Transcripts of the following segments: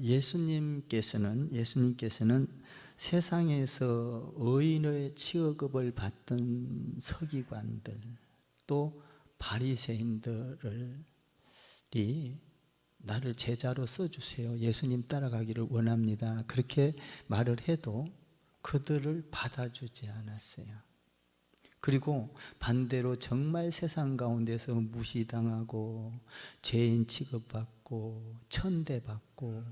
예수님께서는 세상에서 의인의 취급을 받던 서기관들 또 바리새인들이 나를 제자로 써주세요, 예수님 따라가기를 원합니다, 그렇게 말을 해도 그들을 받아주지 않았어요. 그리고 반대로 정말 세상 가운데서 무시당하고 죄인 취급받고 천대받고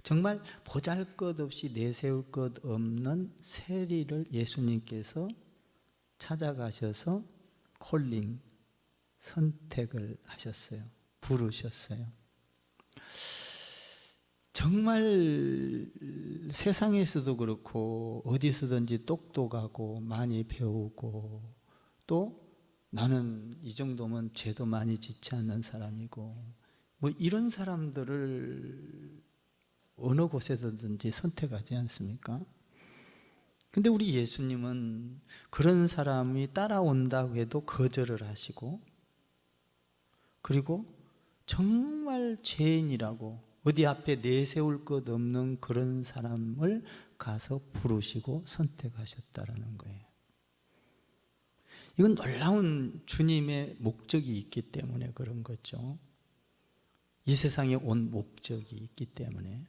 정말 보잘것없이 내세울 것 없는 세리를 예수님께서 찾아가셔서 콜링, 선택을 하셨어요. 부르셨어요. 정말 세상에서도 그렇고 어디서든지 똑똑하고 많이 배우고 또 나는 이 정도면 죄도 많이 짓지 않는 사람이고 뭐 이런 사람들을 어느 곳에서든지 선택하지 않습니까? 근데 우리 예수님은 그런 사람이 따라온다고 해도 거절을 하시고, 그리고 정말 죄인이라고 어디 앞에 내세울 것 없는 그런 사람을 가서 부르시고 선택하셨다라는 거예요. 이건 놀라운 주님의 목적이 있기 때문에 그런 거죠. 이 세상에 온 목적이 있기 때문에.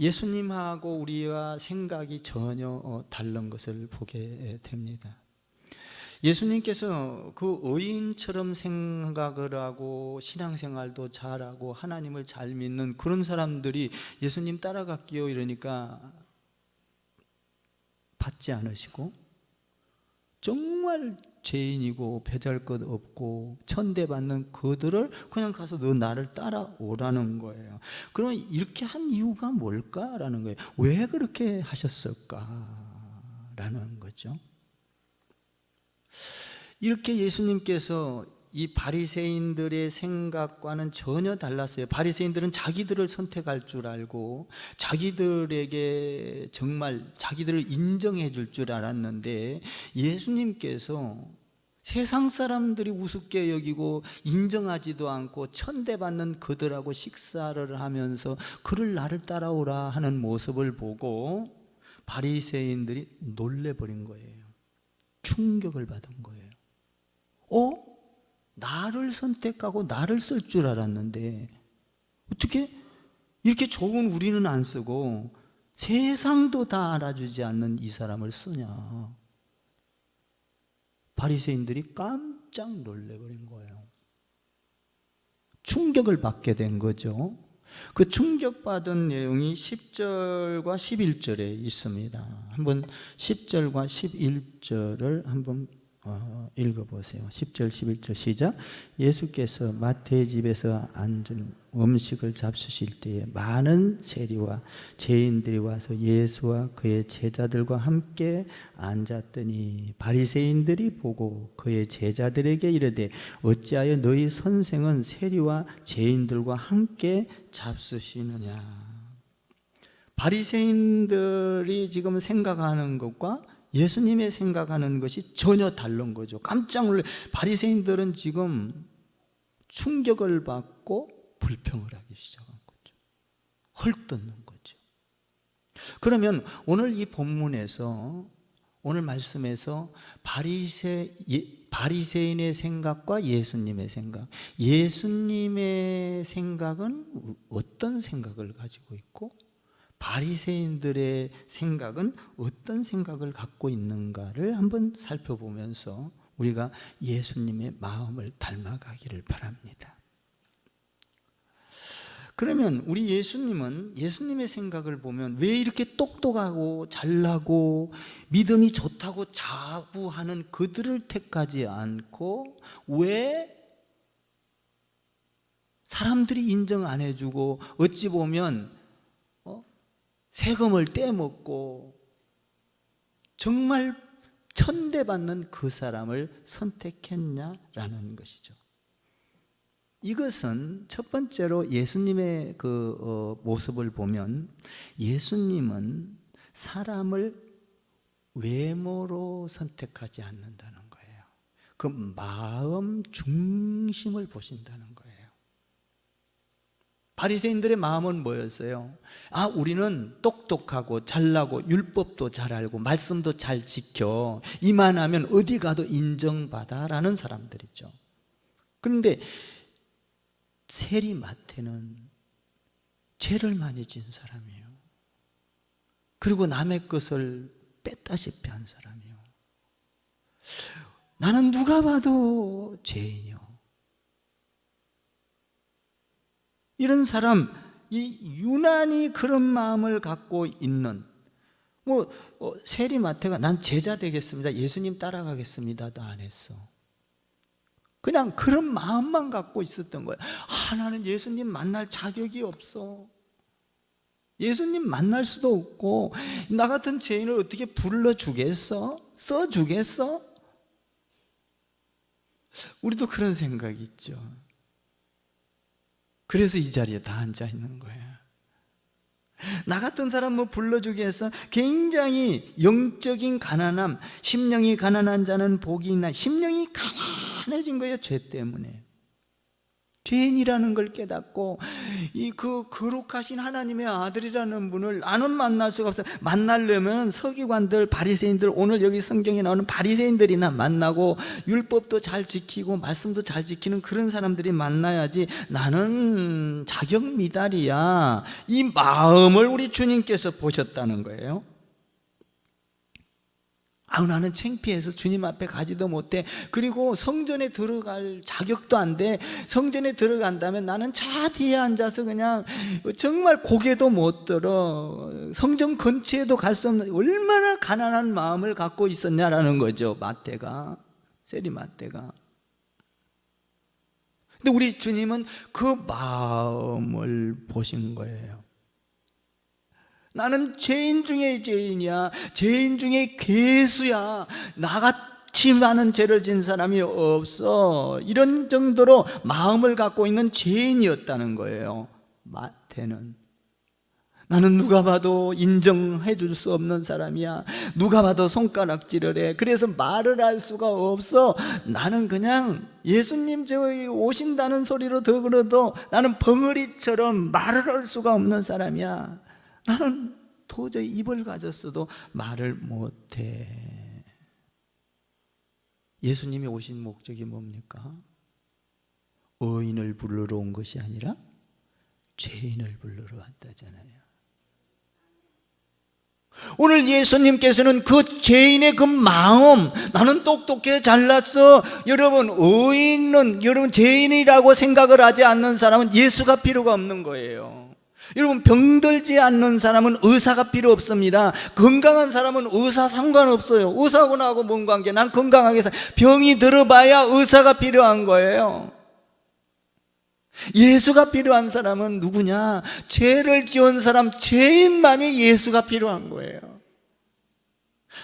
예수님하고 우리가 생각이 전혀 다른 것을 보게 됩니다. 예수님께서 그 의인처럼 생각을 하고 신앙생활도 잘하고 하나님을 잘 믿는 그런 사람들이 예수님 따라갈게요 이러니까 받지 않으시고, 정말 죄인이고 배잘것 없고 천대받는 그들을 그냥 가서 너 나를 따라오라는 거예요. 그러면 이렇게 한 이유가 뭘까라는 거예요. 왜 그렇게 하셨을까라는 거죠. 이렇게 예수님께서 이 바리새인들의 생각과는 전혀 달랐어요. 바리새인들은 자기들을 선택할 줄 알고 자기들에게 정말 자기들을 인정해 줄 줄 알았는데, 예수님께서 세상 사람들이 우습게 여기고 인정하지도 않고 천대받는 그들하고 식사를 하면서 그를 나를 따라오라 하는 모습을 보고 바리새인들이 놀래버린 거예요. 충격을 받은 거예요. 나를 선택하고 나를 쓸 줄 알았는데 어떻게 이렇게 좋은 우리는 안 쓰고 세상도 다 알아주지 않는 이 사람을 쓰냐. 바리새인들이 깜짝 놀래버린 거예요. 충격을 받게 된 거죠. 그 충격받은 내용이 10절과 11절에 있습니다. 한번 10절과 11절을 한번 읽어보세요. 10절 11절 시작. 예수께서 마태의 집에서 앉은 음식을 잡수실 때에 많은 세리와 죄인들이 와서 예수와 그의 제자들과 함께 앉았더니 바리새인들이 보고 그의 제자들에게 이르되 어찌하여 너희 선생은 세리와 죄인들과 함께 잡수시느냐. 바리새인들이 지금 생각하는 것과 예수님의 생각하는 것이 전혀 다른 거죠. 깜짝 놀래. 바리새인들은 지금 충격을 받고 불평을 하기 시작한 거죠. 헐뜯는 거죠. 그러면 오늘 이 본문에서, 오늘 말씀에서 바리새인의 생각과 예수님의 생각, 예수님의 생각은 어떤 생각을 가지고 있고 바리새인들의 생각은 어떤 생각을 갖고 있는가를 한번 살펴보면서 우리가 예수님의 마음을 닮아가기를 바랍니다. 그러면 우리 예수님은 예수님의 생각을 보면 왜 이렇게 똑똑하고 잘나고 믿음이 좋다고 자부하는 그들을 택하지 않고 왜 사람들이 인정 안 해주고 어찌 보면 세금을 떼먹고 정말 천대받는 그 사람을 선택했냐라는 것이죠. 이것은 첫 번째로 예수님의 모습을 보면 예수님은 사람을 외모로 선택하지 않는다는 거예요. 그 마음 중심을 보신다는 거예요. 바리새인들의 마음은 뭐였어요? 아, 우리는 똑똑하고 잘나고 율법도 잘 알고 말씀도 잘 지켜, 이만하면 어디 가도 인정받아라는 사람들이죠. 그런데 세리 마태는 죄를 많이 진 사람이에요. 그리고 남의 것을 뺐다시피 한 사람이에요. 나는 누가 봐도 죄인이요. 이런 사람, 이 유난히 그런 마음을 갖고 있는, 세리 마태가 난 제자 되겠습니다, 예수님 따라가겠습니다도 안 했어. 그냥 그런 마음만 갖고 있었던 거예요. 아, 나는 예수님 만날 자격이 없어. 예수님 만날 수도 없고, 나 같은 죄인을 어떻게 불러주겠어? 써주겠어? 우리도 그런 생각이 있죠. 그래서 이 자리에 다 앉아 있는 거예요. 나 같은 사람 불러주기 위해서 굉장히 영적인 가난함, 심령이 가난한 자는 복이 있나, 심령이 가난해진 거예요. 죄 때문에. 죄인이라는 걸 깨닫고, 그 거룩하신 하나님의 아들이라는 분을 나는 만날 수가 없어요. 만나려면 서기관들, 바리새인들, 오늘 여기 성경에 나오는 바리새인들이나 만나고 율법도 잘 지키고 말씀도 잘 지키는 그런 사람들이 만나야지, 나는 자격 미달이야, 이 마음을 우리 주님께서 보셨다는 거예요. 아우, 나는 창피해서 주님 앞에 가지도 못해. 그리고 성전에 들어갈 자격도 안 돼. 성전에 들어간다면 나는 저 뒤에 앉아서 그냥 정말 고개도 못 들어. 성전 근처에도 갈 수 없는, 얼마나 가난한 마음을 갖고 있었냐라는 거죠, 마태가, 세리 마태가. 근데 우리 주님은 그 마음을 보신 거예요. 나는 죄인 중에 죄인이야. 죄인 중에 괴수야. 나같이 많은 죄를 진 사람이 없어. 이런 정도로 마음을 갖고 있는 죄인이었다는 거예요, 마태는. 나는 누가 봐도 인정해 줄 수 없는 사람이야. 누가 봐도 손가락질을 해. 그래서 말을 할 수가 없어. 나는 그냥 예수님 저기 오신다는 소리로 더 그래도 나는 벙어리처럼 말을 할 수가 없는 사람이야. 나는 도저히 입을 가졌어도 말을 못해. 예수님이 오신 목적이 뭡니까? 의인을 부르러 온 것이 아니라 죄인을 부르러 왔다잖아요. 오늘 예수님께서는 그 죄인의 그 마음, 나는 똑똑해 잘났어, 여러분, 의인은, 여러분, 죄인이라고 생각을 하지 않는 사람은 예수가 필요가 없는 거예요. 여러분, 병들지 않는 사람은 의사가 필요 없습니다. 건강한 사람은 의사 상관없어요. 의사하고 나하고 뭔 관계? 난 건강하게 살. 병이 들어봐야 의사가 필요한 거예요. 예수가 필요한 사람은 누구냐? 죄를 지은 사람, 죄인만이 예수가 필요한 거예요.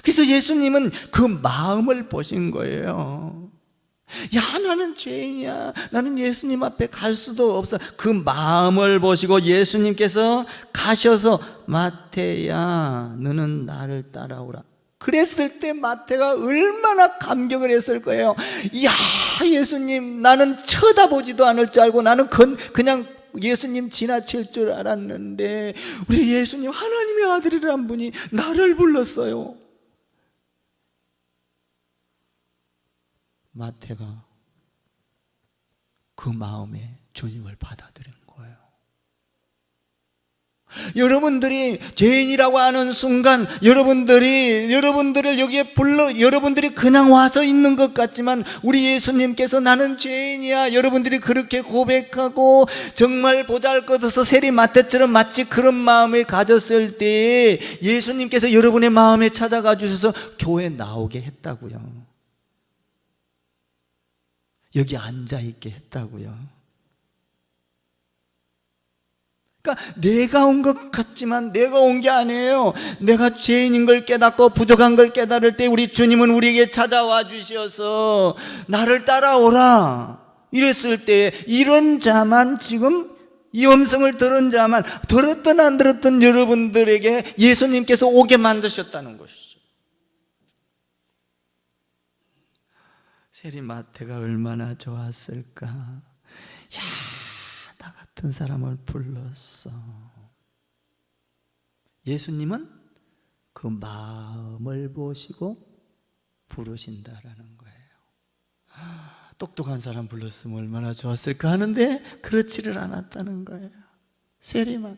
그래서 예수님은 그 마음을 보신 거예요. 야, 나는 죄인이야. 나는 예수님 앞에 갈 수도 없어. 그 마음을 보시고 예수님께서 가셔서 마태야, 너는 나를 따라오라. 그랬을 때 마태가 얼마나 감격을 했을 거예요. 야, 예수님, 나는 쳐다보지도 않을 줄 알고 나는 그냥 예수님 지나칠 줄 알았는데 우리 예수님, 하나님의 아들이란 분이 나를 불렀어요. 마태가 그 마음에 주님을 받아들인 거예요. 여러분들이 죄인이라고 하는 순간 여러분들을 여기에 여러분들이 그냥 와서 있는 것 같지만 우리 예수님께서 나는 죄인이야, 여러분들이 그렇게 고백하고 정말 보잘것없어 세리 마태처럼 마치 그런 마음을 가졌을 때 예수님께서 여러분의 마음에 찾아가 주셔서 교회에 나오게 했다고요. 여기 앉아있게 했다고요. 그러니까 내가 온 것 같지만 내가 온 게 아니에요. 내가 죄인인 걸 깨닫고 부족한 걸 깨달을 때 우리 주님은 우리에게 찾아와 주셔서 나를 따라오라 이랬을 때, 이런 자만, 지금 이 음성을 들은 자만, 들었든 안 들었든 여러분들에게 예수님께서 오게 만드셨다는 것이죠. 세리 마태가 얼마나 좋았을까. 야, 나 같은 같은 사람을 불렀어. 예수님은 그 마음을 보시고 부르신다라는 거예요. 똑똑한 사람 불렀으면 얼마나 좋았을까 하는데 그렇지를 않았다는 거예요. 세리만.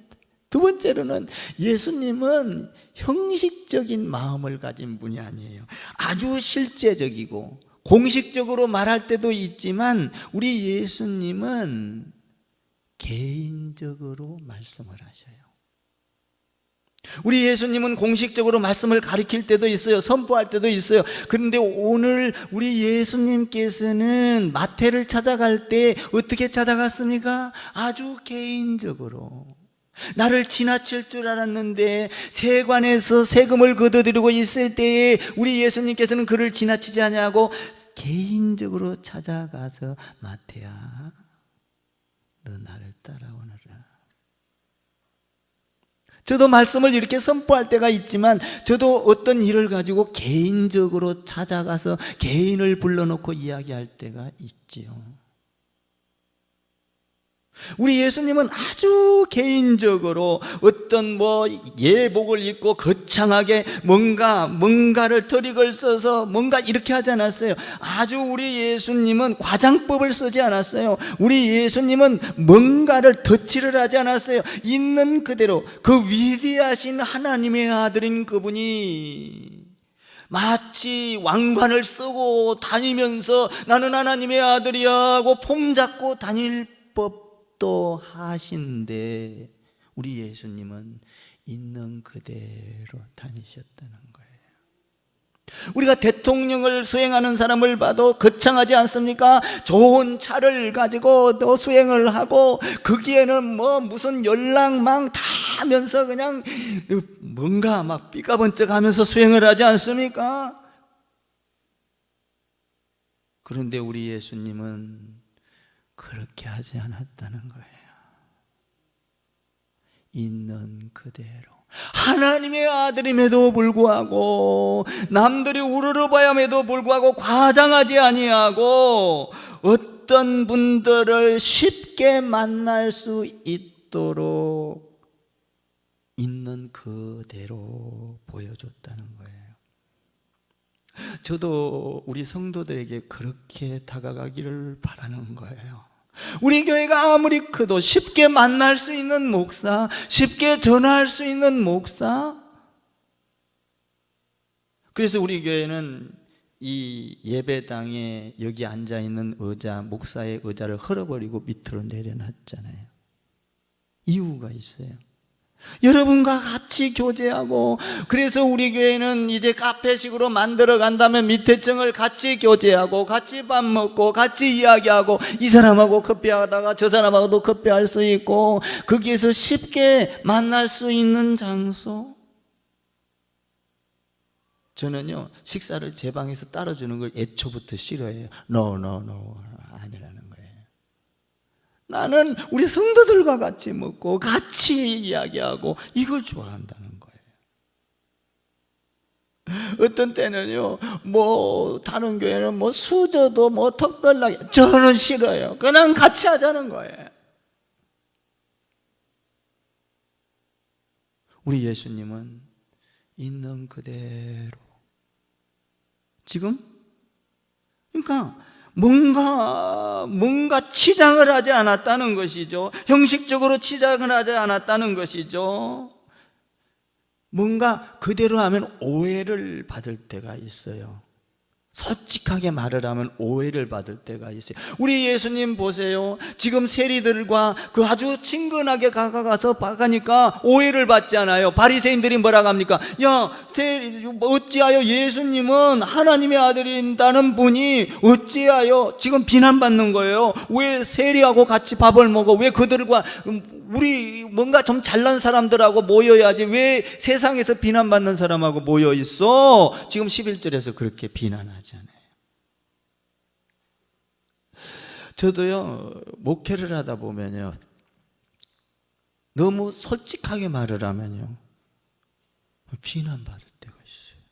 두 번째로는 예수님은 형식적인 마음을 가진 분이 아니에요. 아주 실제적이고 공식적으로 말할 때도 있지만 우리 예수님은 개인적으로 말씀을 하셔요. 우리 예수님은 공식적으로 말씀을 가르칠 때도 있어요. 선포할 때도 있어요. 그런데 오늘 우리 예수님께서는 마태를 찾아갈 때 어떻게 찾아갔습니까? 아주 개인적으로. 나를 지나칠 줄 알았는데 세관에서 세금을 걷어들이고 있을 때에 우리 예수님께서는 그를 지나치지 아니하고 개인적으로 찾아가서 마태야, 너 나를 따라오너라. 저도 말씀을 이렇게 선포할 때가 있지만 저도 어떤 일을 가지고 개인적으로 찾아가서 개인을 불러놓고 이야기할 때가 있지요. 우리 예수님은 아주 개인적으로 어떤 예복을 입고 거창하게 뭔가를 털익을 써서 뭔가 이렇게 하지 않았어요. 아주 우리 예수님은 과장법을 쓰지 않았어요. 우리 예수님은 뭔가를 덧칠을 하지 않았어요. 있는 그대로 그 위대하신 하나님의 아들인 그분이 마치 왕관을 쓰고 다니면서 나는 하나님의 아들이야 하고 폼 잡고 다닐 법 또 하신데 우리 예수님은 있는 그대로 다니셨다는 거예요. 우리가 대통령을 수행하는 사람을 봐도 거창하지 않습니까? 좋은 차를 가지고 또 수행을 하고 거기에는 무슨 연락망 다 하면서 그냥 뭔가 막 삐까번쩍 하면서 수행을 하지 않습니까? 그런데 우리 예수님은 그렇게 하지 않았다는 거예요. 있는 그대로 하나님의 아들임에도 불구하고 남들이 우러러봐야함에도 불구하고 과장하지 아니하고 어떤 분들을 쉽게 만날 수 있도록 있는 그대로 보여줬다는 거예요. 저도 우리 성도들에게 그렇게 다가가기를 바라는 거예요. 우리 교회가 아무리 커도 쉽게 만날 수 있는 목사, 쉽게 전화할 수 있는 목사. 그래서 우리 교회는 이 예배당에 여기 앉아있는 의자, 목사의 의자를 헐어버리고 밑으로 내려놨잖아요. 이유가 있어요. 여러분과 같이 교제하고, 그래서 우리 교회는 이제 카페식으로 만들어 간다면 밑에 층을 같이 교제하고 같이 밥 먹고 같이 이야기하고 이 사람하고 커피하다가 저 사람하고도 커피할 수 있고 거기에서 쉽게 만날 수 있는 장소. 저는요 식사를 제 방에서 따라주는 걸 애초부터 싫어해요. No, 아니라는 거예요. 나는 우리 성도들과 같이 먹고 같이 이야기하고 이걸 좋아한다는 거예요. 어떤 때는요 다른 교회는 수저도 특별하게, 저는 싫어요. 그냥 같이 하자는 거예요. 우리 예수님은 있는 그대로 지금 그러니까 뭔가 치장을 하지 않았다는 것이죠. 형식적으로 치장을 하지 않았다는 것이죠. 뭔가 그대로 하면 오해를 받을 때가 있어요. 솔직하게 말을 하면 오해를 받을 때가 있어요. 우리 예수님 보세요. 지금 세리들과 그 아주 친근하게 가서 가니까 오해를 받지 않아요. 바리새인들이 뭐라고 합니까? 야, 어찌하여 예수님은 하나님의 아들인다는 분이 어찌하여 지금 비난받는 거예요. 왜 세리하고 같이 밥을 먹어? 왜 그들과 우리 뭔가 좀 잘난 사람들하고 모여야지 왜 세상에서 비난받는 사람하고 모여 있어? 지금 11절에서 그렇게 비난하잖아요. 저도요 목회를 하다 보면요 너무 솔직하게 말을 하면요 비난받을 때가 있어요.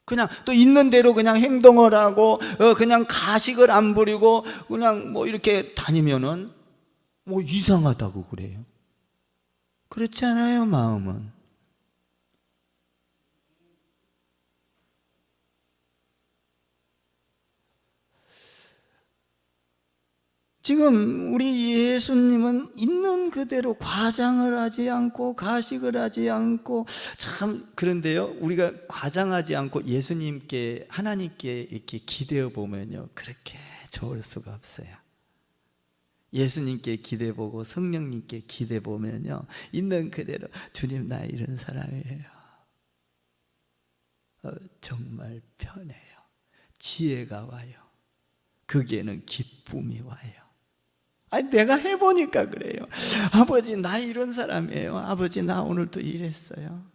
그냥 또 있는 대로 그냥 행동을 하고 그냥 가식을 안 부리고 그냥 이렇게 다니면은 뭐 이상하다고 그래요. 그렇지 않아요, 마음은? 지금 우리 예수님은 있는 그대로 과장을 하지 않고 가식을 하지 않고, 참 그런데요, 우리가 과장하지 않고 예수님께, 하나님께 이렇게 기대어 보면요, 그렇게 좋을 수가 없어요. 예수님께 기대 보고 성령님께 기대 보면요, 있는 그대로 주님, 나 이런 사람이에요. 정말 편해요. 지혜가 와요. 거기에는 기쁨이 와요. 아니, 내가 해보니까 그래요. 아버지, 나 이런 사람이에요. 아버지, 나 오늘도 이랬어요.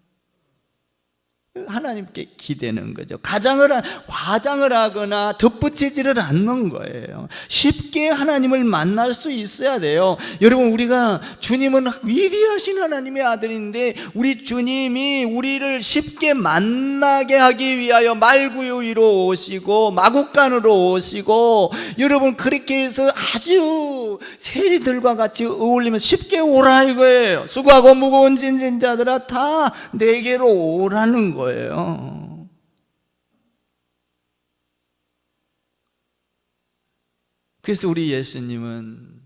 하나님께 기대는 거죠. 과장을 하거나 덧붙이지를 않는 거예요. 쉽게 하나님을 만날 수 있어야 돼요. 여러분, 우리가, 주님은 위대하신 하나님의 아들인데, 우리 주님이 우리를 쉽게 만나게 하기 위하여 말구유 위로 오시고 마구간으로 오시고, 여러분, 그렇게 해서 아주 세리들과 같이 어울리면 쉽게 오라 이거예요. 수고하고 무거운 짐진 자들아, 다 내게로 오라는 거예요. 그래서 우리 예수님은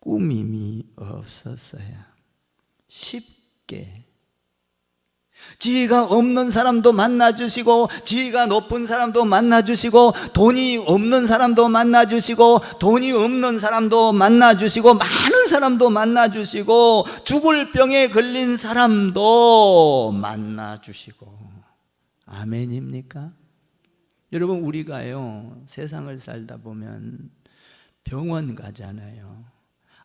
꾸밈이 없었어요. 쉽게 지위가 없는 사람도 만나주시고, 지위가 높은 사람도 만나주시고, 돈이 없는 사람도 만나주시고, 돈이 없는 사람도 만나주시고, 많은 사람도 만나주시고, 죽을 병에 걸린 사람도 만나주시고. 아멘입니까? 여러분, 우리가요, 세상을 살다 보면 병원 가잖아요.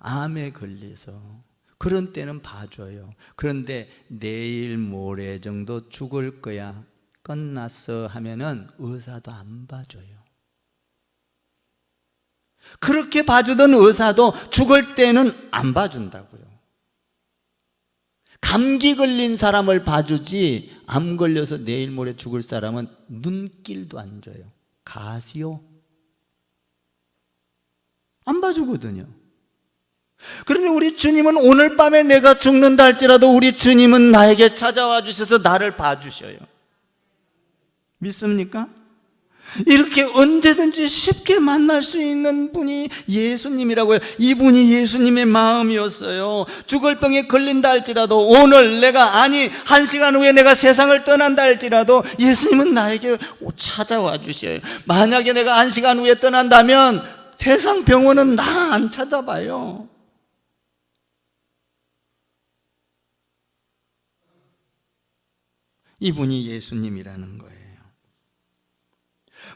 암에 걸려서. 그런 때는 봐줘요. 그런데 내일 모레 정도 죽을 거야, 끝났어 하면은 의사도 안 봐줘요. 그렇게 봐주던 의사도 죽을 때는 안 봐준다고요. 감기 걸린 사람을 봐주지, 암 걸려서 내일 모레 죽을 사람은 눈길도 안 줘요. 가시오? 안 봐주거든요. 그런데 우리 주님은 오늘 밤에 내가 죽는다 할지라도 우리 주님은 나에게 찾아와 주셔서 나를 봐주셔요. 믿습니까? 이렇게 언제든지 쉽게 만날 수 있는 분이 예수님이라고요. 이분이 예수님의 마음이었어요. 죽을 병에 걸린다 할지라도, 오늘 내가, 아니 1시간 후에 내가 세상을 떠난다 할지라도 예수님은 나에게 찾아와 주셔요. 만약에 내가 1시간 후에 떠난다면 세상 병원은 나 안 찾아봐요. 이분이 예수님이라는 거예요.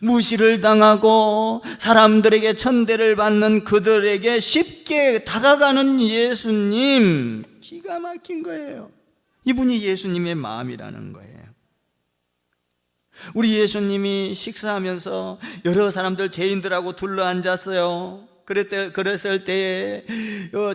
무시를 당하고 사람들에게 천대를 받는 그들에게 쉽게 다가가는 예수님, 기가 막힌 거예요. 이분이 예수님의 마음이라는 거예요. 우리 예수님이 식사하면서 여러 사람들, 죄인들하고 둘러앉았어요. 그랬을 때에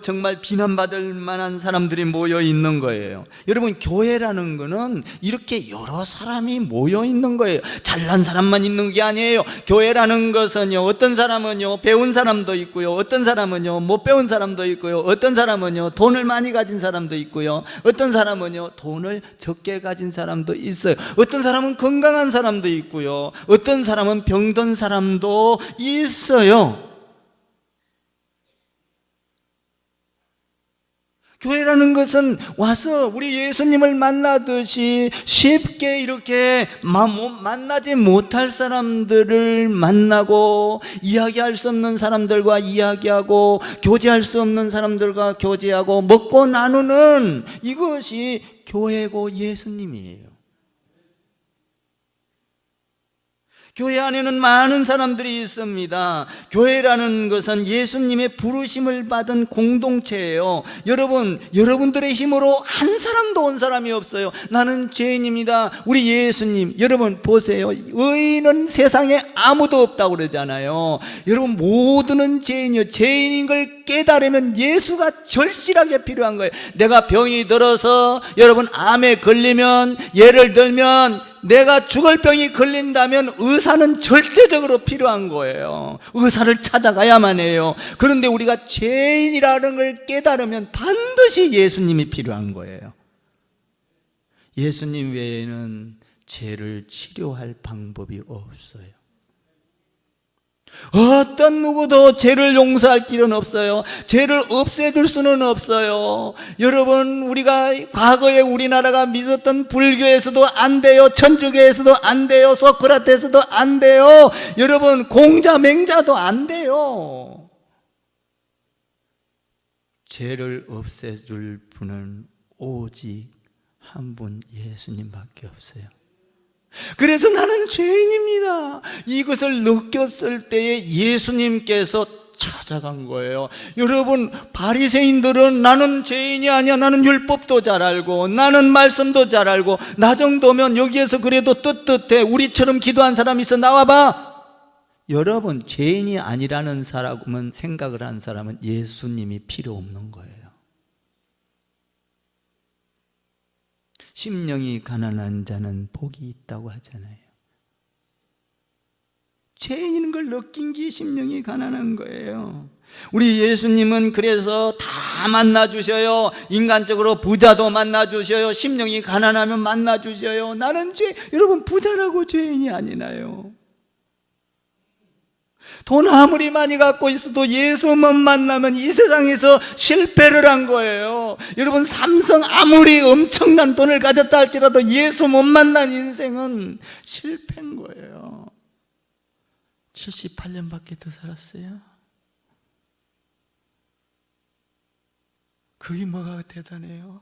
정말 비난받을 만한 사람들이 모여 있는 거예요. 여러분, 교회라는 거는 이렇게 여러 사람이 모여 있는 거예요. 잘난 사람만 있는 게 아니에요. 교회라는 것은요, 어떤 사람은요 배운 사람도 있고요, 어떤 사람은요 못 배운 사람도 있고요, 어떤 사람은요 돈을 많이 가진 사람도 있고요, 어떤 사람은요 돈을 적게 가진 사람도 있어요. 어떤 사람은 건강한 사람도 있고요, 어떤 사람은 병든 사람도 있어요. 교회라는 것은 와서 우리 예수님을 만나듯이 쉽게 이렇게 만나지 못할 사람들을 만나고, 이야기할 수 없는 사람들과 이야기하고, 교제할 수 없는 사람들과 교제하고, 먹고 나누는, 이것이 교회고 예수님이에요. 교회 안에는 많은 사람들이 있습니다. 교회라는 것은 예수님의 부르심을 받은 공동체예요. 여러분들의 힘으로 한 사람도 온 사람이 없어요. 나는 죄인입니다. 우리 예수님, 여러분 보세요. 의인은 세상에 아무도 없다고 그러잖아요. 여러분, 모두는 죄인이요. 죄인인 걸 깨달으면 예수가 절실하게 필요한 거예요. 내가 병이 들어서 여러분 암에 걸리면, 예를 들면 내가 죽을 병이 걸린다면 의사는 절대적으로 필요한 거예요. 의사를 찾아가야만 해요. 그런데 우리가 죄인이라는 걸 깨달으면 반드시 예수님이 필요한 거예요. 예수님 외에는 죄를 치료할 방법이 없어요. 어떤 누구도 죄를 용서할 길은 없어요. 죄를 없애줄 수는 없어요. 여러분, 우리가 과거에 우리나라가 믿었던 불교에서도 안 돼요. 천주교에서도 안 돼요. 소크라테스도 안 돼요. 여러분, 공자 맹자도 안 돼요. 죄를 없애줄 분은 오직 한 분, 예수님밖에 없어요. 그래서 나는 죄인입니다, 이것을 느꼈을 때에 예수님께서 찾아간 거예요. 여러분, 바리새인들은 나는 죄인이 아니야, 나는 율법도 잘 알고 나는 말씀도 잘 알고 나 정도면 여기에서 그래도 떳떳해, 우리처럼 기도한 사람이 있어, 나와봐. 여러분, 죄인이 아니라는 사람은, 생각을 한 사람은 예수님이 필요 없는 거예요. 심령이 가난한 자는 복이 있다고 하잖아요. 죄인인 걸 느낀 게 심령이 가난한 거예요. 우리 예수님은 그래서 다 만나주셔요. 인간적으로 부자도 만나주셔요. 심령이 가난하면 만나주셔요. 나는 여러분, 부자라고 죄인이 아니나요? 돈 아무리 많이 갖고 있어도 예수만 만나면 이 세상에서 실패를 한 거예요. 여러분, 삼성 아무리 엄청난 돈을 가졌다 할지라도 예수 못 만난 인생은 실패인 거예요. 78년밖에 더 살았어요. 그게 뭐가 대단해요?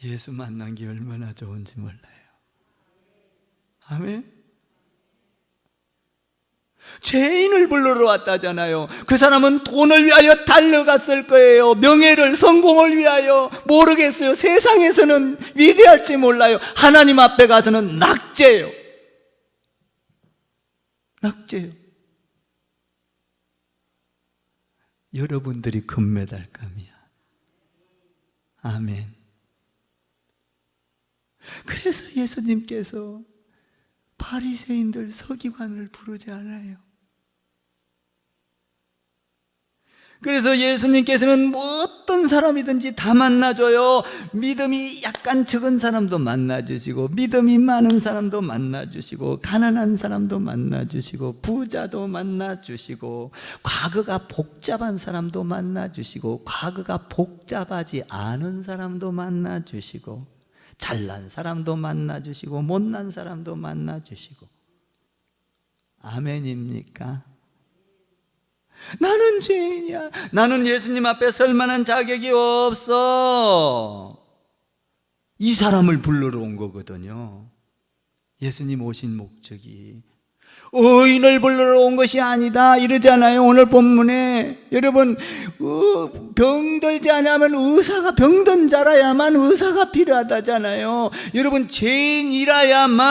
예수 만난 게 얼마나 좋은지 몰라요. 아멘. 죄인을 불러러 왔다잖아요. 그 사람은 돈을 위하여 달려갔을 거예요. 명예를, 성공을 위하여. 모르겠어요. 세상에서는 위대할지 몰라요. 하나님 앞에 가서는 낙제예요. 낙제예요. 여러분들이 금메달감이야. 아멘. 그래서 예수님께서 바리새인들, 서기관을 부르지 않아요. 그래서 예수님께서는 어떤 사람이든지 다 만나줘요. 믿음이 약간 적은 사람도 만나주시고, 믿음이 많은 사람도 만나주시고, 가난한 사람도 만나주시고, 부자도 만나주시고, 과거가 복잡한 사람도 만나주시고, 과거가 복잡하지 않은 사람도 만나주시고, 잘난 사람도 만나주시고 못난 사람도 만나주시고. 아멘입니까? 나는 죄인이야, 나는 예수님 앞에 설 만한 자격이 없어, 이 사람을 불러러 온 거거든요. 예수님 오신 목적이 의인을 불러러 온 것이 아니다 이러잖아요, 오늘 본문에. 여러분, 병들지 않으면 의사가, 병든 자라야만 의사가 필요하다잖아요. 여러분, 죄인이라야만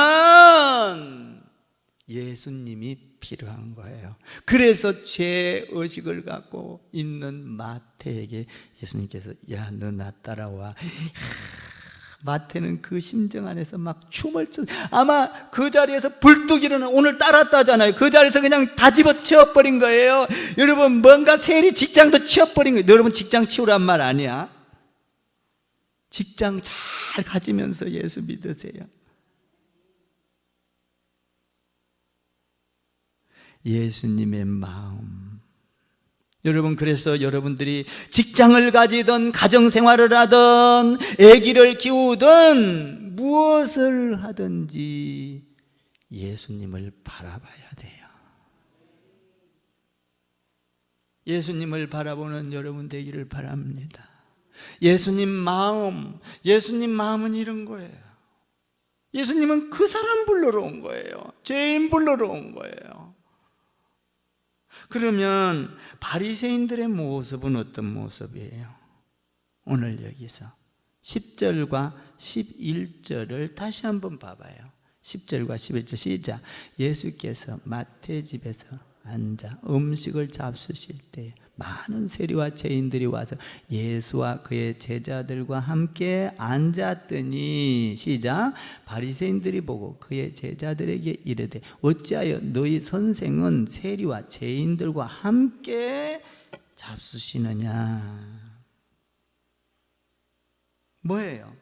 예수님이 필요한 거예요. 그래서 죄의식을 갖고 있는 마태에게 예수님께서, 야, 너 나 따라와. 마태는 그 심정 안에서 막 춤을 춰. 아마 그 자리에서 불뚝이라는, 오늘 따랐다잖아요. 그 자리에서 그냥 다 집어치워버린 거예요. 여러분, 뭔가 세리 직장도 치워버린 거예요. 여러분, 직장 치우란 말 아니야? 직장 잘 가지면서 예수 믿으세요. 예수님의 마음. 여러분, 그래서 여러분들이 직장을 가지든 가정생활을 하든 아기를 키우든 무엇을 하든지 예수님을 바라봐야 돼요. 예수님을 바라보는 여러분 되기를 바랍니다. 예수님 마음은 이런 거예요. 예수님은 그 사람 불러러 온 거예요. 죄인 불러러 온 거예요. 그러면 바리새인들의 모습은 어떤 모습이에요? 오늘 여기서 10절과 11절을 다시 한번 봐봐요. 10절과 11절 시작. 예수께서 마태 집에서 앉아 음식을 잡수실 때 많은 세리와 죄인들이 와서 예수와 그의 제자들과 함께 앉았더니 시작 바리새인들이 보고 그의 제자들에게 이르되 어찌하여 너희 선생은 세리와 죄인들과 함께 잡수시느냐. 뭐예요?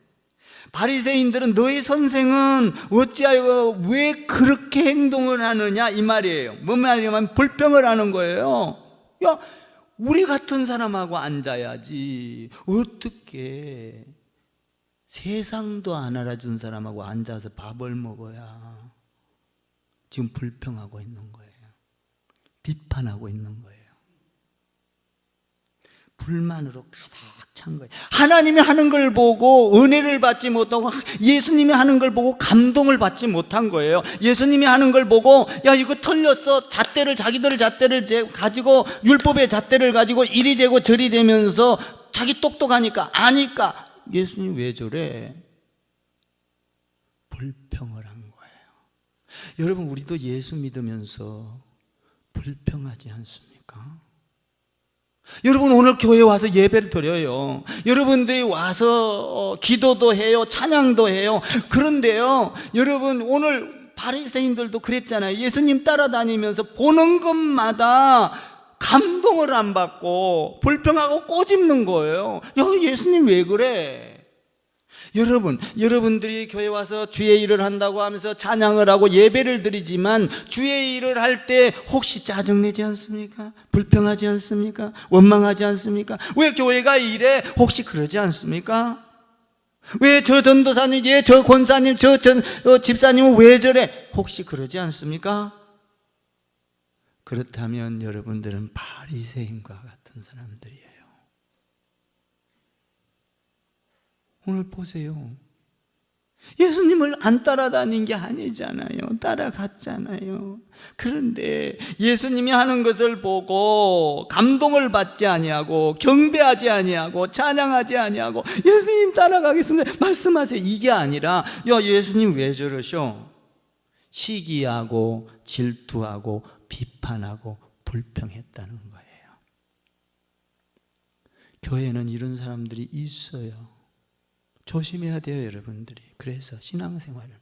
바리새인들은 너희 선생은 어찌하여 왜 그렇게 행동을 하느냐 이 말이에요. 뭔 말이냐면 불평을 하는 거예요. 야, 우리 같은 사람하고 앉아야지. 어떻게 세상도 안 알아준 사람하고 앉아서 밥을 먹어야. 지금 불평하고 있는 거예요. 비판하고 있는 거예요. 불만으로 가득 찬 거예요. 하나님이 하는 걸 보고 은혜를 받지 못하고 예수님이 하는 걸 보고 감동을 받지 못한 거예요. 예수님이 하는 걸 보고 야 이거 틀렸어. 잣대를 자기들 잣대를 가지고 율법의 잣대를 가지고 이리 재고 저리 재면서 자기 똑똑하니까 아니까 예수님 왜 저래? 불평을 한 거예요. 여러분 우리도 예수 믿으면서 불평하지 않습니까? 여러분 오늘 교회에 와서 예배를 드려요. 여러분들이 와서 기도도 해요. 찬양도 해요. 그런데요 여러분 오늘 바리새인들도 그랬잖아요. 예수님 따라다니면서 보는 것마다 감동을 안 받고 불평하고 꼬집는 거예요. 야 예수님 왜 그래? 여러분들이 교회 와서 주의 일을 한다고 하면서 찬양을 하고 예배를 드리지만 주의 일을 할 때 혹시 짜증내지 않습니까? 불평하지 않습니까? 원망하지 않습니까? 왜 교회가 이래? 혹시 그러지 않습니까? 왜 저 전도사님, 저 권사님, 집사님은 왜 저래? 혹시 그러지 않습니까? 그렇다면 여러분들은 바리새인과 같은 사람들이에요. 오늘 보세요. 예수님을 안 따라다닌 게 아니잖아요. 따라갔잖아요. 그런데 예수님이 하는 것을 보고 감동을 받지 아니하고 경배하지 아니하고 찬양하지 아니하고 예수님 따라가겠습니다 말씀하세요. 이게 아니라 야 예수님 왜 저러셔? 시기하고 질투하고 비판하고 불평했다는 거예요. 교회는 이런 사람들이 있어요. 조심해야 돼요 여러분들이. 그래서 신앙생활은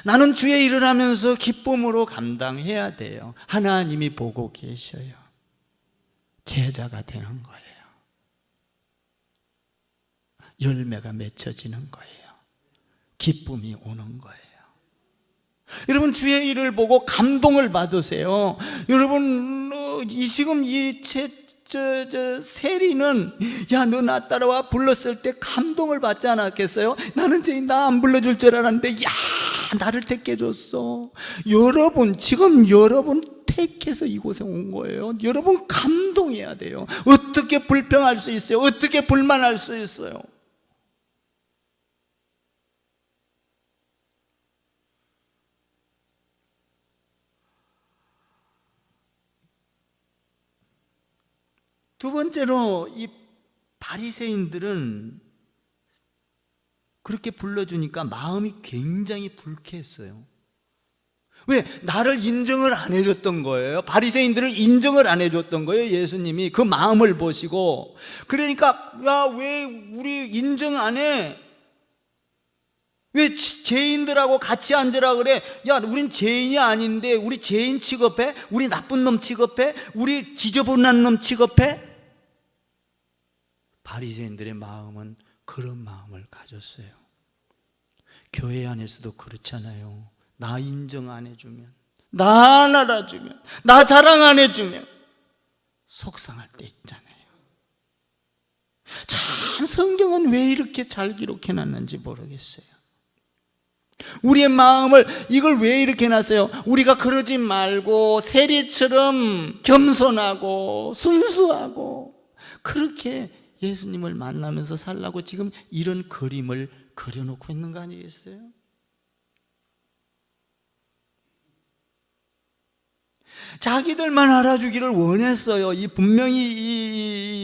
나는 주의 일을 하면서 기쁨으로 감당해야 돼요. 하나님이 보고 계셔요. 제자가 되는 거예요. 열매가 맺혀지는 거예요. 기쁨이 오는 거예요. 여러분 주의 일을 보고 감동을 받으세요. 여러분 지금 이 세리는 야 너 나 따라와 불렀을 때 감동을 받지 않았겠어요? 나는 죄인 나 안 불러줄 줄 알았는데 야 나를 택해줬어. 여러분 지금 여러분 택해서 이곳에 온 거예요. 여러분 감동해야 돼요. 어떻게 불평할 수 있어요? 어떻게 불만할 수 있어요? 두 번째로 이 바리새인들은 그렇게 불러주니까 마음이 굉장히 불쾌했어요. 왜? 나를 인정을 안 해줬던 거예요. 바리새인들을 인정을 안 해줬던 거예요. 예수님이 그 마음을 보시고. 그러니까 야 왜 우리 인정 안 해? 왜 죄인들하고 같이 앉으라 그래? 야 우린 죄인이 아닌데 우리 죄인 취급해? 우리 나쁜 놈 취급해? 우리 지저분한 놈 취급해? 바리새인들의 마음은 그런 마음을 가졌어요. 교회 안에서도 그렇잖아요. 나 인정 안 해주면, 나 안 알아주면, 나 자랑 안 해주면 속상할 때 있잖아요. 참 성경은 왜 이렇게 잘 기록해놨는지 모르겠어요. 우리의 마음을 이걸 왜 이렇게 놨어요? 우리가 그러지 말고 세리처럼 겸손하고 순수하고 그렇게 예수님을 만나면서 살라고 지금 이런 그림을 그려놓고 있는 거 아니겠어요? 자기들만 알아주기를 원했어요. 분명히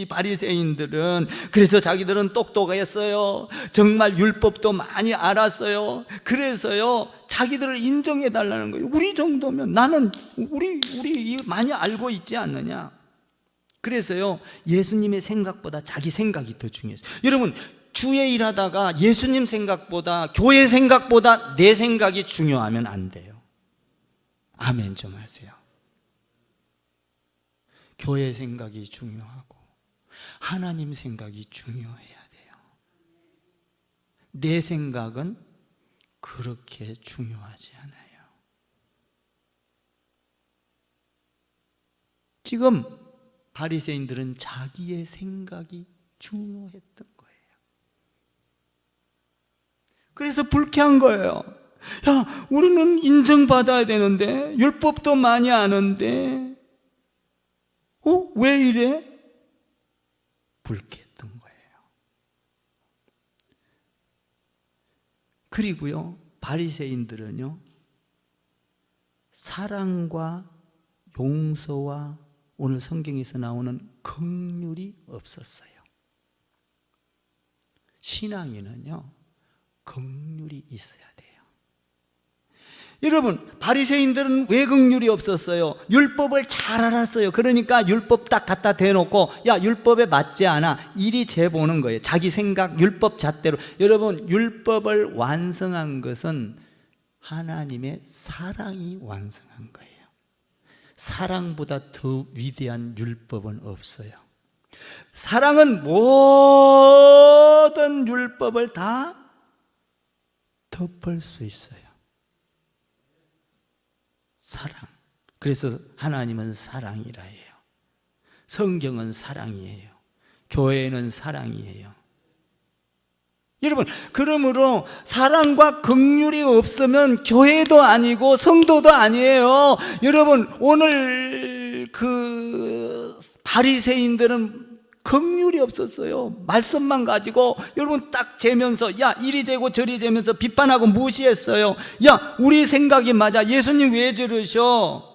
이 바리새인들은. 그래서 자기들은 똑똑했어요. 정말 율법도 많이 알았어요. 그래서요 자기들을 인정해 달라는 거예요. 우리 정도면 나는 우리 많이 알고 있지 않느냐. 그래서요, 예수님의 생각보다 자기 생각이 더 중요했어요. 여러분, 주의 일하다가 예수님 생각보다, 교회 생각보다 내 생각이 중요하면 안 돼요. 아멘 좀 하세요. 교회 생각이 중요하고 하나님 생각이 중요해야 돼요. 내 생각은 그렇게 중요하지 않아요. 지금 바리새인들은 자기의 생각이 중요했던 거예요. 그래서 불쾌한 거예요. 야, 우리는 인정받아야 되는데, 율법도 많이 아는데, 왜 이래? 불쾌했던 거예요. 그리고요, 바리새인들은요, 사랑과 용서와 오늘 성경에서 나오는 긍휼이 없었어요. 신앙에는요, 긍휼이 있어야 돼요. 여러분, 바리새인들은 왜 긍휼이 없었어요? 율법을 잘 알았어요. 그러니까 율법 딱 갖다 대놓고, 야, 율법에 맞지 않아, 이리 재보는 거예요. 자기 생각, 율법 잣대로. 여러분, 율법을 완성한 것은 하나님의 사랑이 완성한 거예요. 사랑보다 더 위대한 율법은 없어요. 사랑은 모든 율법을 다 덮을 수 있어요. 사랑. 그래서 하나님은 사랑이라 해요. 성경은 사랑이에요. 교회는 사랑이에요. 여러분, 그러므로 사랑과 긍휼이 없으면 교회도 아니고 성도도 아니에요. 여러분, 오늘 그 바리새인들은 긍휼이 없었어요. 말씀만 가지고 여러분 딱 재면서, 야, 이리 재고 저리 재면서 비판하고 무시했어요. 야, 우리 생각이 맞아. 예수님 왜 저러셔?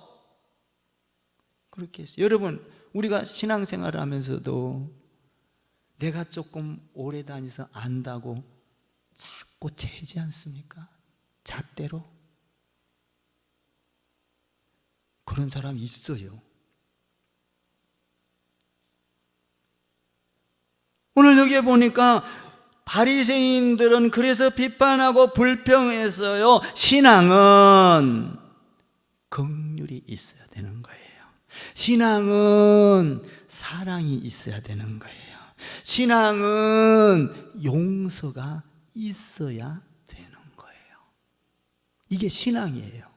그렇게 했어요. 여러분, 우리가 신앙생활을 하면서도 내가 조금 오래 다니서 안다고 자꾸 재지 않습니까? 잣대로. 그런 사람이 있어요. 오늘 여기에 보니까 바리새인들은 그래서 비판하고 불평했어요. 신앙은 긍휼이 있어야 되는 거예요. 신앙은 사랑이 있어야 되는 거예요. 신앙은 용서가 있어야 되는 거예요. 이게 신앙이에요.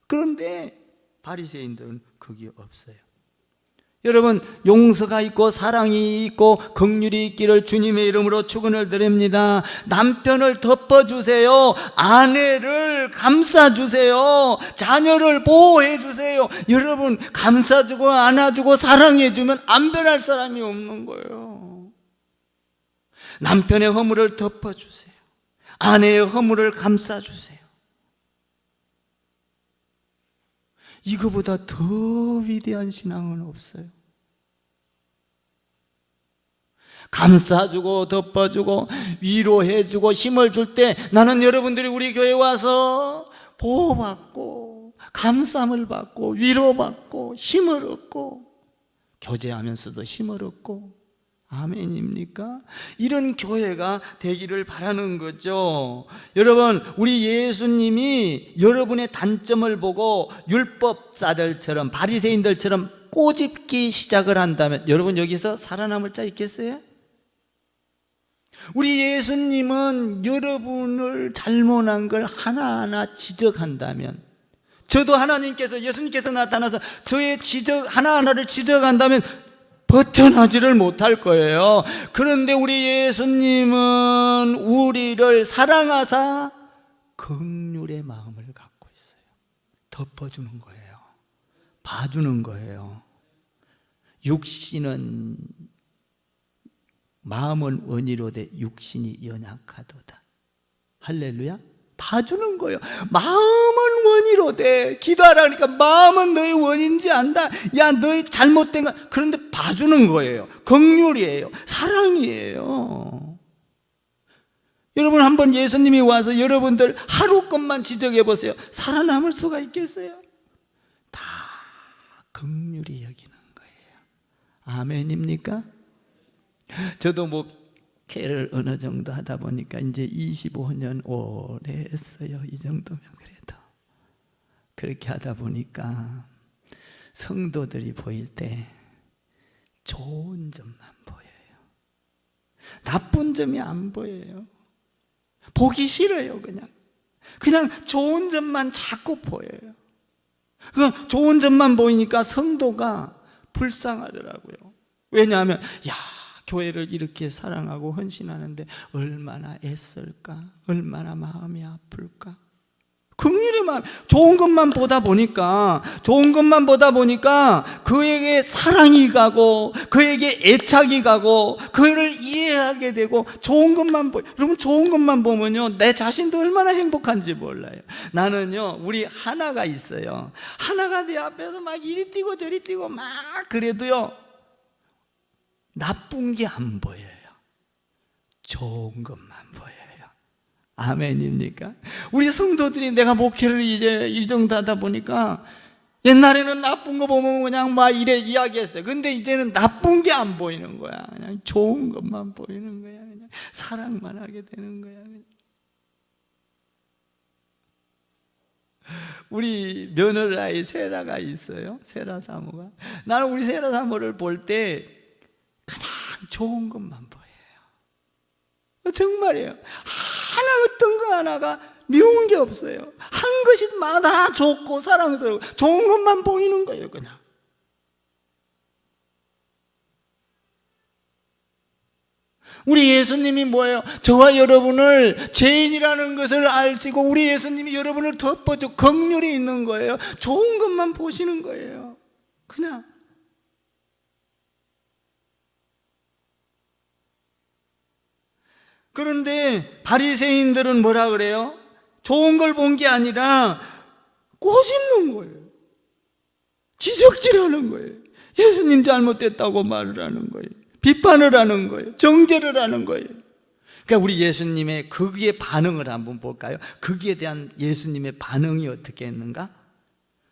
그런데 바리새인들은 그게 없어요. 여러분, 용서가 있고 사랑이 있고 긍휼이 있기를 주님의 이름으로 축원을 드립니다. 남편을 덮어주세요. 아내를 감싸주세요. 자녀를 보호해주세요. 여러분, 감싸주고 안아주고 사랑해주면 안 변할 사람이 없는 거예요. 남편의 허물을 덮어주세요. 아내의 허물을 감싸주세요. 이거보다 더 위대한 신앙은 없어요. 감싸주고 덮어주고 위로해주고 힘을 줄 때, 나는 여러분들이 우리 교회에 와서 보호받고 감싸움을 받고 위로받고 힘을 얻고 교제하면서도 힘을 얻고, 아멘입니까? 이런 교회가 되기를 바라는 거죠. 여러분, 우리 예수님이 여러분의 단점을 보고 율법사들처럼 바리새인들처럼 꼬집기 시작을 한다면 여러분 여기서 살아남을 자 있겠어요? 우리 예수님은 여러분을 잘못한 걸 하나하나 지적한다면, 저도 하나님께서, 예수님께서 나타나서 저의 하나하나를 지적한다면 버텨나지를 못할 거예요. 그런데 우리 예수님은 우리를 사랑하사 긍휼의 마음을 갖고 있어요. 덮어주는 거예요. 봐주는 거예요. 육신은, 마음은 원이로되 육신이 연약하도다. 할렐루야. 봐주는 거예요. 마음은 원이로되, 기도하라니까 마음은 너의 원인지 안다. 야, 너의 잘못된 거. 그런데 봐주는 거예요. 긍휼이에요. 사랑이에요. 여러분 한번 예수님이 와서 여러분들 하루 것만 지적해 보세요. 살아남을 수가 있겠어요? 다 긍휼히 여기는 거예요. 아멘입니까? 저도 목회를 어느 정도 하다 보니까 이제 25년 오래 했어요. 이 정도면 그래도. 그렇게 하다 보니까 성도들이 보일 때 좋은 점만 보여요. 나쁜 점이 안 보여요. 보기 싫어요. 그냥 좋은 점만 자꾸 보여요. 그 좋은 점만 보이니까 성도가 불쌍하더라고요. 왜냐하면 교회를 이렇게 사랑하고 헌신하는데 얼마나 애쓸까, 얼마나 마음이 아플까. 긍휼의 마음, 좋은 것만 보다 보니까 그에게 사랑이 가고 그에게 애착이 가고 그를 이해하게 되고 좋은 것만 여러분 좋은 것만 보면요 내 자신도 얼마나 행복한지 몰라요. 나는요 우리 하나가 있어요. 하나가 내 앞에서 막 이리 뛰고 저리 뛰고 막 그래도요 나쁜 게 안 보여요. 좋은 것만 보여요. 아멘입니까? 우리 성도들이 내가 목회를 이제 이 정도 하다 보니까 옛날에는 나쁜 거 보면 그냥 막 이래 이야기했어요. 근데 이제는 나쁜 게 안 보이는 거야. 그냥 좋은 것만 보이는 거야. 그냥 사랑만 하게 되는 거야. 그냥. 우리 며느라이 세라가 있어요. 세라 사모가. 나는 우리 세라 사모를 볼 때 그냥 좋은 것만 보여요. 정말이에요. 어떤 거 하나가 미운 게 없어요. 한 것이마다 좋고 사랑스러워 좋은 것만 보이는 거예요. 그냥 우리 예수님이 뭐예요? 저와 여러분을 죄인이라는 것을 아시고 우리 예수님이 여러분을 덮어줘 긍휼이 있는 거예요. 좋은 것만 보시는 거예요. 그냥 그런데 바리새인들은 뭐라 그래요? 좋은 걸 본 게 아니라 꼬집는 거예요. 지적질하는 거예요. 예수님 잘못됐다고 말을 하는 거예요. 비판을 하는 거예요. 정죄를 하는 거예요. 그러니까 우리 예수님의 거기에 반응을 한번 볼까요? 거기에 대한 예수님의 반응이 어떻게 했는가?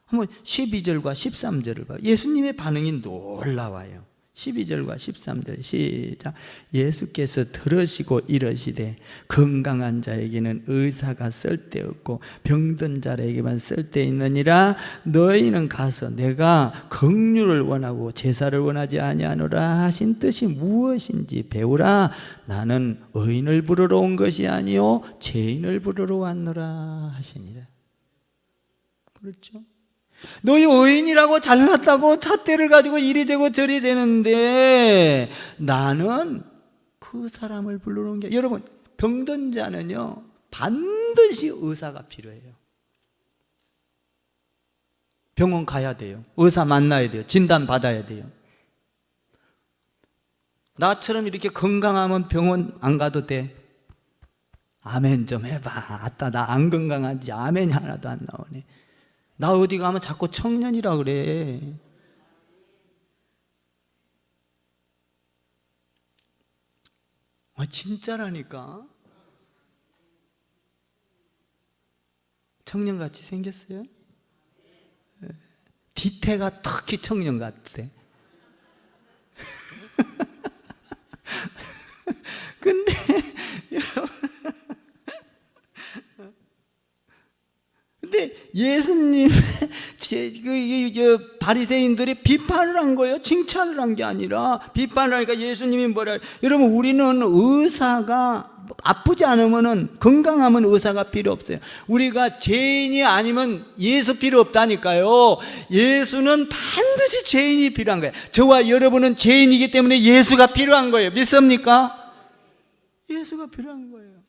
한번 12절과 13절을 봐요. 예수님의 반응이 놀라워요. 12절과 13절 시작. 예수께서 들으시고 이르시되 건강한 자에게는 의사가 쓸데없고 병든 자에게만 쓸데있느니라. 너희는 가서 내가 긍휼을 원하고 제사를 원하지 아니하노라 하신 뜻이 무엇인지 배우라. 나는 의인을 부르러 온 것이 아니요 죄인을 부르러 왔노라 하시니라. 그렇죠? 너희 의인이라고 잘났다고 잣대를 가지고 이리 재고 저리 재는데 나는 그 사람을 부르러 온 게 여러분 병든 자는요 반드시 의사가 필요해요. 병원 가야 돼요. 의사 만나야 돼요. 진단 받아야 돼요. 나처럼 이렇게 건강하면 병원 안 가도 돼. 아멘 좀 해봐. 아따 나 안 건강한지 아멘이 하나도 안 나오네. 나 어디 가면 자꾸 청년이라 그래. 진짜라니까. 청년같이 생겼어요? 뒤태가 특히 청년 같대. 근데 예수님 바리새인들이 비판을 한 거예요. 칭찬을 한 게 아니라 비판을 하니까 예수님이 뭐라 해요? 여러분 우리는 의사가 아프지 않으면은 건강하면 의사가 필요 없어요. 우리가 죄인이 아니면 예수 필요 없다니까요. 예수는 반드시 죄인이 필요한 거예요. 저와 여러분은 죄인이기 때문에 예수가 필요한 거예요. 믿습니까? 예수가 필요한 거예요.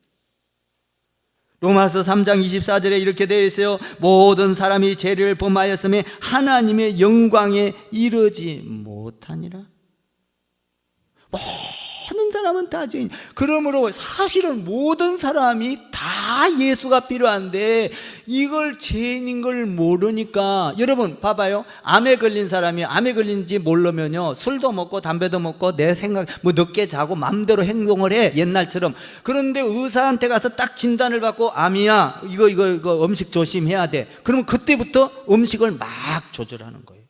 로마서 3장 24절에 이렇게 되어 있어요. 모든 사람이 죄를 범하였으며 하나님의 영광에 이르지 못하니라. 모든 모든 사람은 다 죄인. 그러므로 사실은 모든 사람이 다 예수가 필요한데 이걸 죄인인 걸 모르니까, 여러분 봐봐요. 암에 걸린 사람이 암에 걸린지 모르면요, 술도 먹고 담배도 먹고 내 생각 뭐 늦게 자고 마음대로 행동을 해, 옛날처럼. 그런데 의사한테 가서 딱 진단을 받고 암이야, 이거 음식 조심해야 돼. 그러면 그때부터 음식을 막 조절하는 거예요.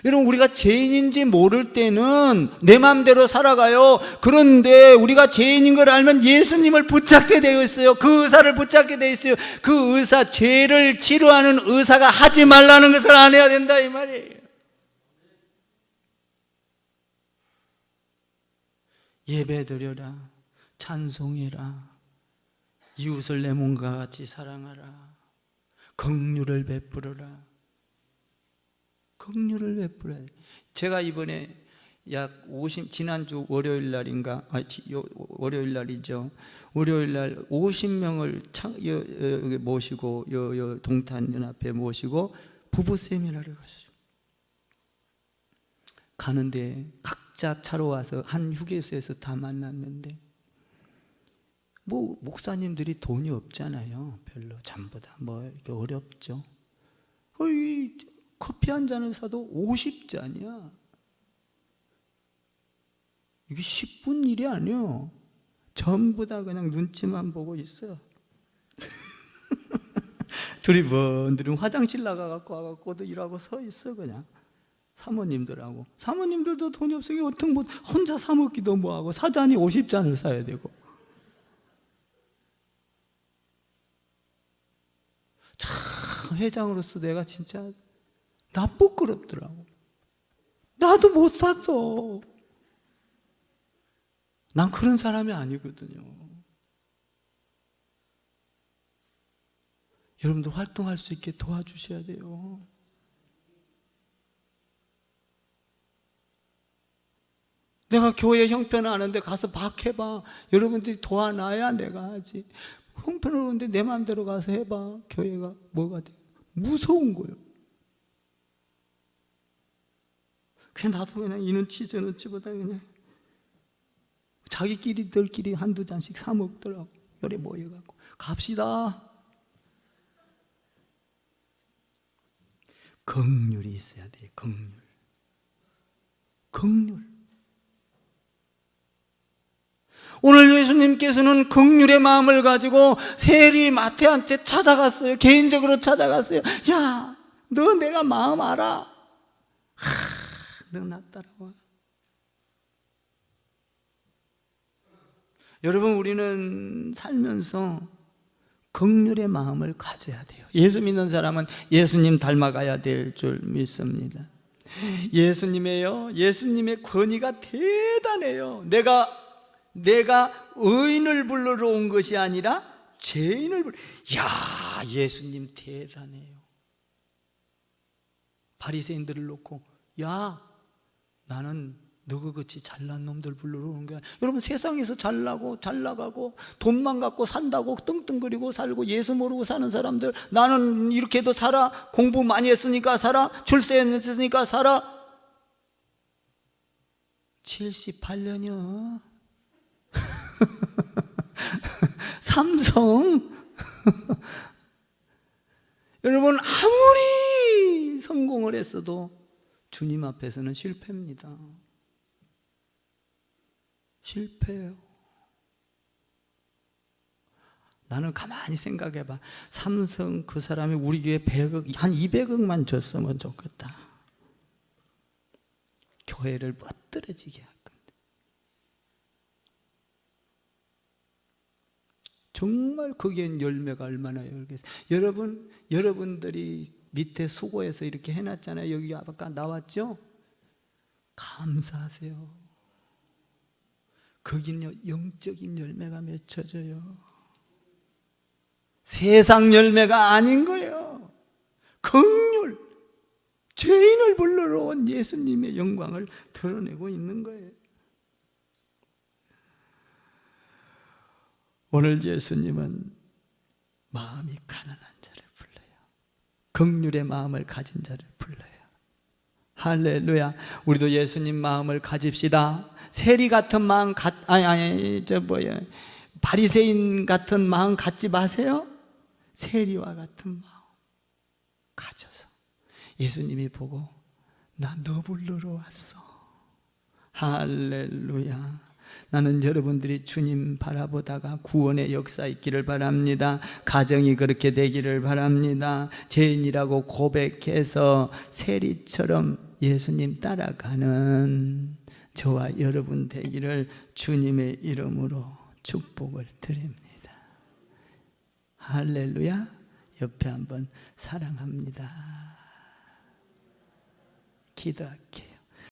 여러분, 우리가 죄인인지 모를 때는 내 마음대로 살아가요. 그런데 우리가 죄인인 걸 알면 예수님을 붙잡게 되어 있어요. 그 의사를 붙잡게 되어 있어요. 그 의사, 죄를 치료하는 의사가 하지 말라는 것을 안 해야 된다 이 말이에요. 예배드려라, 찬송해라, 이웃을 내 몸과 같이 사랑하라, 긍휼을 베풀어라. 긍휼을 베풀어야 돼. 제가 이번에 지난주 월요일 날인가, 월요일 날이죠. 월요일 날 50명을 모시고, 동탄연합회 모시고 부부 세미나를 갔어요. 가는데 각자 차로 와서 한 휴게소에서 다 만났는데, 뭐 목사님들이 돈이 없잖아요. 별로 전부 다 뭐 이렇게 어렵죠. 커피 한 잔을 사도 50잔이야. 이게 10분 일이 아니에요. 전부 다 그냥 눈치만 보고 있어요. 둘이 뭔들은 화장실 나가갖고 와갖고도 일하고 서 있어. 그냥 사모님들하고. 사모님들도 돈이 없으니까 어떻게 뭐 혼자 사 먹기도 뭐하고, 사잔이 50잔을 사야 되고. 참 회장으로서 내가 진짜 나 부끄럽더라고. 나도 못 샀어. 난 그런 사람이 아니거든요. 여러분도 활동할 수 있게 도와주셔야 돼요. 내가 교회 형편하는데 가서 막 해봐. 여러분들이 도와놔야 내가 하지. 형편을 하는데 내 마음대로 가서 해봐. 교회가 뭐가 돼? 무서운 거예요. 그냥 나도 그냥 이는 치저는 치보다 그냥 자기끼리들끼리 한두 잔씩 사 먹더라고. 열에 모여갖고 갑시다. 긍휼이 있어야 돼. 긍휼. 오늘 예수님께서는 긍휼의 마음을 가지고 세리 마태한테 찾아갔어요. 개인적으로 찾아갔어요. 야, 너 내가 마음 알아? 너 나 따라와. 여러분, 우리는 살면서 긍휼의 마음을 가져야 돼요. 예수 믿는 사람은 예수님 닮아가야 될 줄 믿습니다. 예수님의 권위가 대단해요. 내가 의인을 부르러 온 것이 아니라 죄인을 부르러. 야, 예수님 대단해요. 바리새인들을 놓고, 야, 나는 너그같이 잘난 놈들 부르러 온 거야. 여러분, 세상에서 잘나고 잘 나가고 돈만 갖고 산다고 떵떵거리고 살고 예수 모르고 사는 사람들, 나는 이렇게도 살아, 공부 많이 했으니까 살아, 출세했으니까 살아. 78년이요 삼성 여러분, 아무리 성공을 했어도 주님 앞에서는 실패입니다. 실패예요. 나는 가만히 생각해봐. 삼성 그 사람이 우리 교회 100억, 한 200억만 줬으면 좋겠다. 교회를 멋들어지게 할 건데. 정말 거기엔 열매가 얼마나 열겠어요. 여러분들이 밑에 수고해서 이렇게 해놨잖아요. 여기 아까 나왔죠? 감사하세요. 거기는요, 영적인 열매가 맺혀져요. 세상 열매가 아닌 거예요. 긍휼, 죄인을 불러러 온 예수님의 영광을 드러내고 있는 거예요. 오늘 예수님은 마음이 가난한 자를 불러요. 긍휼의 마음을 가진 자를 불러요. 할렐루야. 우리도 예수님 마음을 가집시다. 세리 같은 마음 바리새인 같은 마음 갖지 마세요. 세리와 같은 마음 가져서 예수님이 보고 나 너 불러러 왔어. 할렐루야. 나는 여러분들이 주님 바라보다가 구원의 역사 있기를 바랍니다. 가정이 그렇게 되기를 바랍니다. 죄인이라고 고백해서 세리처럼 예수님 따라가는 저와 여러분 되기를 주님의 이름으로 축복을 드립니다. 할렐루야. 옆에 한번 사랑합니다 기도할게요.